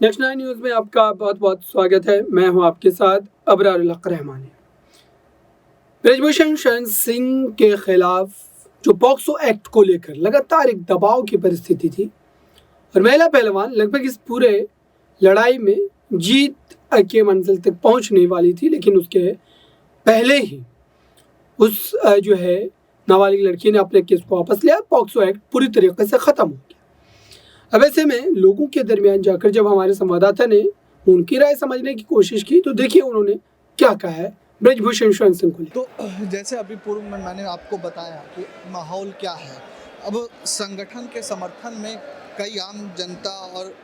Next nine news में आपका बहुत बहुत स्वागत है। मैं हूं आपके साथ अबरारुल हक रहमानी। ब्रिजभूषण शरण सिंह के खिलाफ जो पॉक्सो एक्ट को लेकर लगातार एक दबाव की परिस्थिति थी और महिला पहलवान लगभग इस पूरे लड़ाई में जीत के मंजिल तक पहुंचने वाली थी, लेकिन उसके पहले ही उस जो है नाबालिग लड़की ने अपने केस को वापस लिया। पॉक्सो एक्ट पूरी तरीके से ख़त्म हो गया। अब ऐसे में लोगों के दरमियान जाकर जब हमारे संवाददाता ने उनकी राय समझने की कोशिश की तो देखिए उन्होंने क्या कहा है ब्रिजभूषण शरण सिंह को लेकर। तो जैसे अभी पूर्व में मैंने आपको बताया कि माहौल क्या है। अब संगठन के समर्थन में कई आम जनता और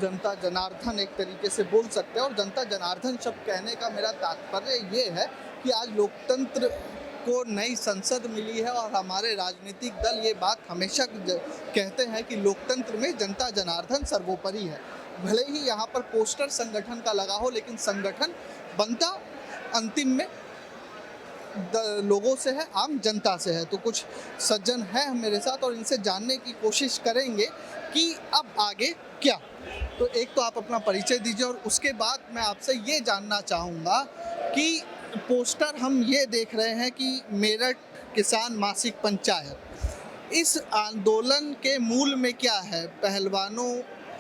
जनता जनार्दन एक तरीके से बोल सकते हैं, और जनता जनार्दन शब्द कहने का मेरा तात्पर्य ये है कि आज लोकतंत्र को नई संसद मिली है और हमारे राजनीतिक दल ये बात हमेशा कहते हैं कि लोकतंत्र में जनता जनार्दन सर्वोपरि है। भले ही यहाँ पर पोस्टर संगठन का लगा हो, लेकिन संगठन बनता अंतिम में लोगों से है, आम जनता से है। तो कुछ सज्जन हैं मेरे साथ और इनसे जानने की कोशिश करेंगे कि अब आगे क्या। तो एक तो आप अपना परिचय दीजिए और उसके बाद मैं आपसे ये जानना चाहूँगा कि पोस्टर हम ये देख रहे हैं कि मेरठ किसान मासिक पंचायत, इस आंदोलन के मूल में क्या है? पहलवानों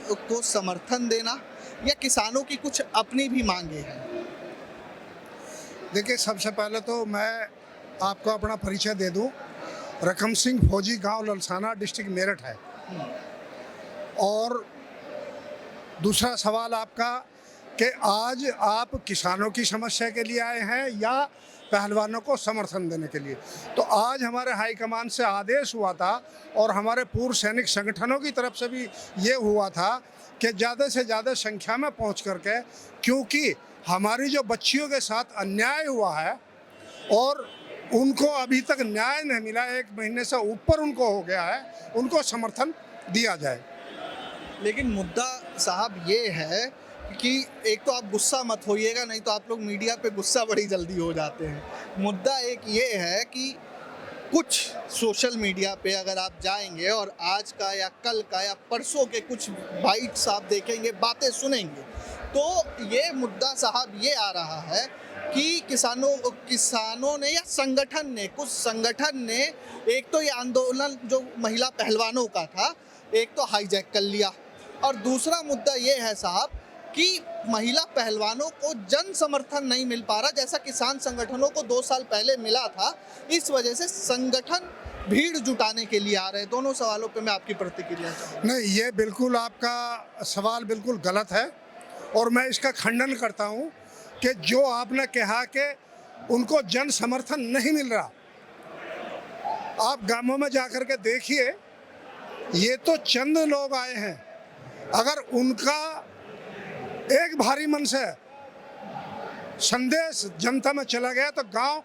को समर्थन देना या किसानों की कुछ अपनी भी मांगे हैं? देखिए, सबसे पहले तो मैं आपको अपना परिचय दे दूं। रकम सिंह फौजी, गांव ललसाना, डिस्ट्रिक्ट मेरठ है। और दूसरा सवाल आपका कि आज आप किसानों की समस्या के लिए आए हैं या पहलवानों को समर्थन देने के लिए। तो आज हमारे हाईकमान से आदेश हुआ था और हमारे पूर्व सैनिक संगठनों की तरफ से भी ये हुआ था कि ज़्यादा से ज़्यादा संख्या में पहुंच करके, क्योंकि हमारी जो बच्चियों के साथ अन्याय हुआ है और उनको अभी तक न्याय नहीं मिला, 1 महीने से ऊपर उनको हो गया है, उनको समर्थन दिया जाए। लेकिन मुद्दा साहब ये है कि एक तो आप गुस्सा मत होइएगा, नहीं तो आप लोग मीडिया पे गुस्सा बड़ी जल्दी हो जाते हैं। मुद्दा एक ये है कि कुछ सोशल मीडिया पे अगर आप जाएंगे और आज का या कल का या परसों के कुछ बाइट्स आप देखेंगे, बातें सुनेंगे, तो ये मुद्दा साहब ये आ रहा है कि किसानों ने या कुछ संगठन ने एक तो ये आंदोलन जो महिला पहलवानों का था, एक तो हाईजैक कर लिया, और दूसरा मुद्दा ये है साहब कि महिला पहलवानों को जन समर्थन नहीं मिल पा रहा जैसा किसान संगठनों को 2 साल पहले मिला था। इस वजह से संगठन भीड़ जुटाने के लिए आ रहे हैं। दोनों सवालों पे मैं आपकी प्रतिक्रिया चाहूँगा। नहीं, ये बिल्कुल आपका सवाल बिल्कुल गलत है और मैं इसका खंडन करता हूँ कि जो आपने कहा कि उनको जन समर्थन नहीं मिल रहा, आप गांवों में जाकर के देखिए, ये तो चंद लोग आए हैं। अगर उनका एक भारी मन से संदेश जनता में चला गया तो गांव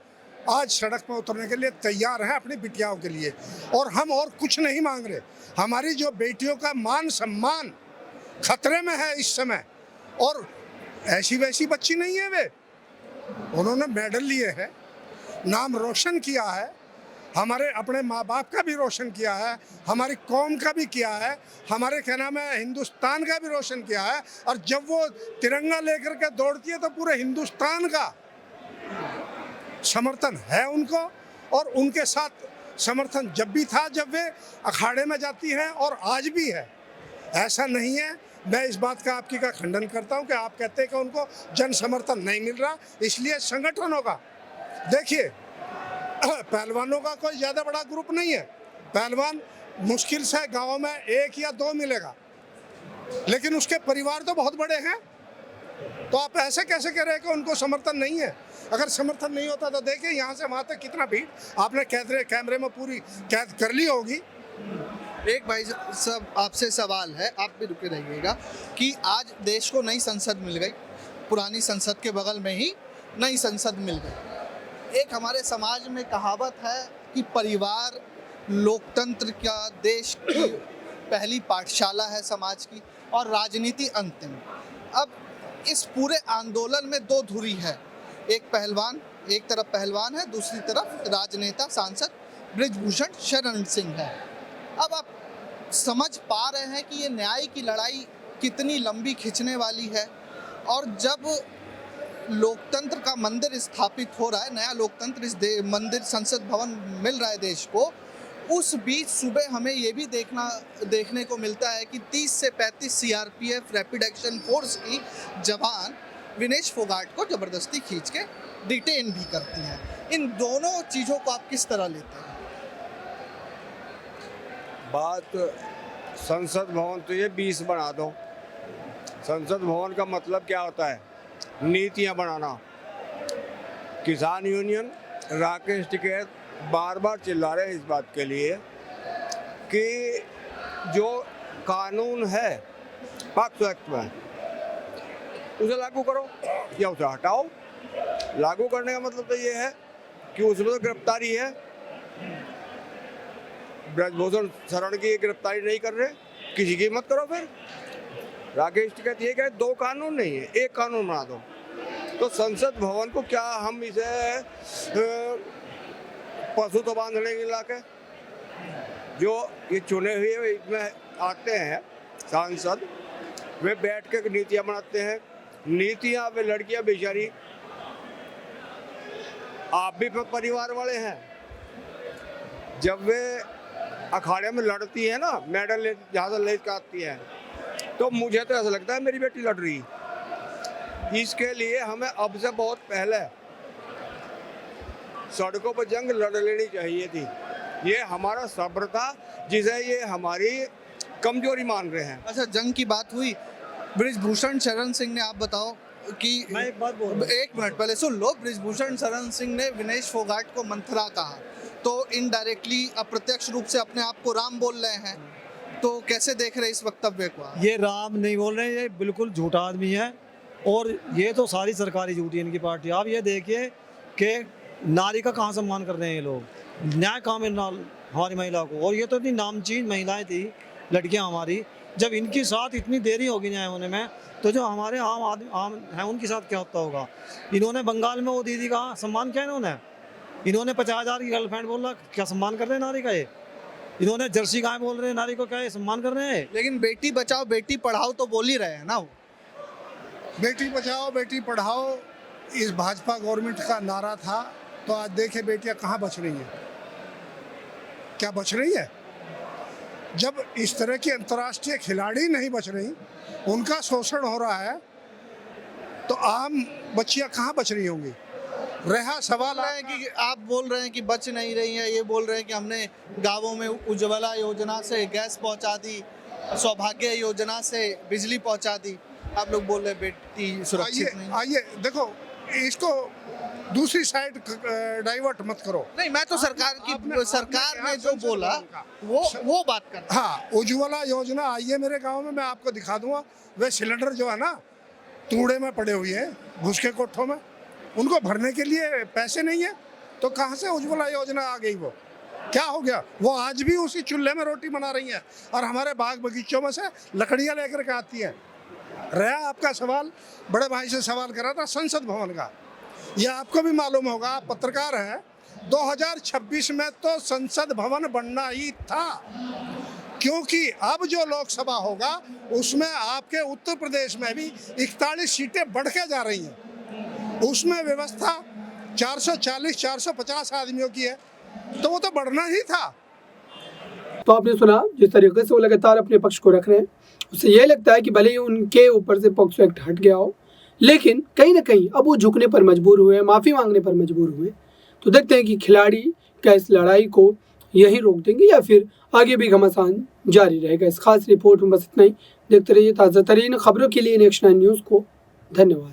आज सड़क पर उतरने के लिए तैयार हैं अपनी बिटियाओं के लिए। और हम और कुछ नहीं मांग रहे। हमारी जो बेटियों का मान सम्मान खतरे में है इस समय, और ऐसी वैसी बच्ची नहीं है वे। उन्होंने मेडल लिए हैं, नाम रोशन किया है, हमारे अपने माँ बाप का भी रोशन किया है, हमारी कौम का भी किया है, हमारे क्या नाम है हिंदुस्तान का भी रोशन किया है। और जब वो तिरंगा लेकर के दौड़ती है तो पूरे हिंदुस्तान का समर्थन है उनको, और उनके साथ समर्थन जब भी था जब वे अखाड़े में जाती हैं, और आज भी है। ऐसा नहीं है। मैं इस बात का आपकी का खंडन करता हूं कि आप कहते हैं कि उनको जन समर्थन नहीं मिल रहा, इसलिए संगठनों का देखिए, पहलवानों का कोई ज़्यादा बड़ा ग्रुप नहीं है। पहलवान मुश्किल से गाँव में 1 या 2 मिलेगा, लेकिन उसके परिवार तो बहुत बड़े हैं। तो आप ऐसे कैसे कह रहे हैं कि उनको समर्थन नहीं है? अगर समर्थन नहीं होता तो देखिए यहाँ से वहाँ तक कितना भीड़ आपने कैमरे में पूरी कैद कर ली होगी। एक भाई सब आपसे सवाल है, आप भी रुके रहिएगा, कि आज देश को नई संसद मिल गई, पुरानी संसद के बगल में ही नई संसद मिल गई। एक हमारे समाज में कहावत है कि परिवार लोकतंत्र का, देश की पहली पाठशाला है समाज की, और राजनीति अंतिम। अब इस पूरे आंदोलन में 2 धुरी है, एक तरफ पहलवान है, दूसरी तरफ राजनेता सांसद ब्रिजभूषण शरण सिंह है। अब आप समझ पा रहे हैं कि ये न्याय की लड़ाई कितनी लंबी खिंचने वाली है। और जब लोकतंत्र का मंदिर स्थापित हो रहा है, नया लोकतंत्र इस मंदिर संसद भवन मिल रहा है देश को, उस बीच सुबह हमें ये भी देखने को मिलता है कि 30 से 35 सीआरपीएफ रैपिड एक्शन फोर्स की जवान विनेश फोगाट को ज़बरदस्ती खींच के डिटेन भी करती हैं। इन दोनों चीज़ों को आप किस तरह लेते हैं? बात संसद भवन तो ये 20 बना दो। संसद भवन का मतलब क्या होता है? नीतियां बनाना। किसान यूनियन, राकेश टिकैत बार बार चिल्ला रहे हैं इस बात के लिए कि जो कानून है पॉक्सो एक्ट में, उसे लागू करो या उसे हटाओ। लागू करने का मतलब तो ये है कि उसमें तो गिरफ्तारी है। ब्रजभूषण शरण की गिरफ्तारी नहीं कर रहे, किसी की मत करो। फिर राकेश टिकैत ये कहे 2 कानून नहीं है, 1 कानून बना दो। तो संसद भवन को क्या हम इसे पशु तो बांध लेंगे लाके? जो ये चुने हुए इसमें आते हैं सांसद, वे बैठ के नीतियाँ बनाते हैं। नीतियाँ वे लड़कियाँ बेचारी, आप भी परिवार वाले हैं, जब वे अखाड़े में लड़ती है ना, मेडल जहाँ से ले आती है, तो मुझे तो ऐसा लगता है मेरी बेटी लड़ रही। इसके लिए हमें अब से बहुत पहले सड़कों पर जंग लड़ लेनी चाहिए थी। ये हमारा सब्र था जिसे ये हमारी कमजोरी मान रहे हैं। अच्छा, जंग की बात हुई, ब्रिजभूषण शरण सिंह ने, आप बताओ कि मैं एक बात बोल रहा हूं। 1 मिनट पहले सुन लो। ब्रिजभूषण शरण सिंह ने विनेश फोगाट को मंथरा कहा, तो इनडायरेक्टली अप्रत्यक्ष रूप से अपने आप को राम बोल रहे हैं। तो कैसे देख रहे हैं इस वक्तव्य को? ये राम नहीं बोल रहे हैं, ये बिल्कुल झूठा आदमी है और ये तो सारी सरकारी झूठी है इनकी पार्टी। आप ये देखिए कि नारी का कहाँ सम्मान कर रहे हैं ये लोग, न्याय कहाँ मिल रहा हमारी महिला को। और ये तो इतनी नामचीन महिलाएं थी, लड़कियां हमारी, जब इनके साथ इतनी देरी होगी न्याय होने में, तो जो हमारे आम हैं उनके साथ क्या होता होगा। इन्होंने बंगाल में वो दीदी का सम्मान किया, इन्होंने 50,000 की गर्लफ्रेंड बोला, क्या सम्मान कर रहे हैं नारी का? ये इन्होंने जर्सी गाय बोल रहे हैं नारी को, क्या ये सम्मान कर रहे हैं? लेकिन बेटी बचाओ बेटी पढ़ाओ तो बोल ही रहे हैं ना वो। बेटी बचाओ बेटी पढ़ाओ इस भाजपा गवर्नमेंट का नारा था, तो आज देखे बेटियां कहाँ बच रही हैं, क्या बच रही है? जब इस तरह की अंतर्राष्ट्रीय खिलाड़ी नहीं बच रही, उनका शोषण हो रहा है, तो आम बच्चियां कहाँ बच रही होंगी? रहा सवाल है कि आप बोल रहे हैं कि बच नहीं रही है, ये बोल रहे हैं कि हमने गांवों में उज्ज्वला योजना से गैस पहुंचा दी, सौभाग्य योजना से बिजली पहुंचा दी। आप लोग बोल रहे हैं बेटी सुरक्षित नहीं। आइए देखो, इसको दूसरी साइड डाइवर्ट मत करो। नहीं, मैं तो सरकार ने जो बोला वो बात कर। हाँ, उज्ज्वला योजना आई है मेरे गांव में, मैं आपको दिखा दूंगा। वे सिलेंडर जो है ना, तूड़े में पड़े हुए हैं, घुस के कोठों में, उनको भरने के लिए पैसे नहीं है, तो कहाँ से उज्ज्वला योजना आ गई? वो क्या हो गया? वो आज भी उसी चूल्हे में रोटी बना रही हैं और हमारे बाग बगीचों में से लकड़ियाँ लेकर के आती हैं। रहा आपका सवाल, बड़े भाई से सवाल करा था संसद भवन का, यह आपको भी मालूम होगा, आप पत्रकार हैं, 2026 में तो संसद भवन बनना ही था, क्योंकि अब जो लोकसभा होगा उसमें आपके उत्तर प्रदेश में भी 41 सीटें बढ़ के जा रही हैं। उसमें व्यवस्था 440-450 आदमियों की है, तो वो तो बढ़ना ही था। तो आपने सुना जिस तरीके से वो लगातार अपने पक्ष को रख रहे हैं, उससे यह लगता है कि भले ही उनके ऊपर से पॉक्सो एक्ट हट गया हो, लेकिन कहीं ना कहीं अब वो झुकने पर मजबूर हुए, माफ़ी मांगने पर मजबूर हुए। तो देखते हैं कि खिलाड़ी क्या इस लड़ाई को यहीं रोक देंगे या फिर आगे भी घमासान जारी रहेगा। इस खास रिपोर्ट में बस इतना ही। देखते रहिए ताज़ा तरीन खबरों के लिए नेक्स्ट 9 न्यूज़ को। धन्यवाद।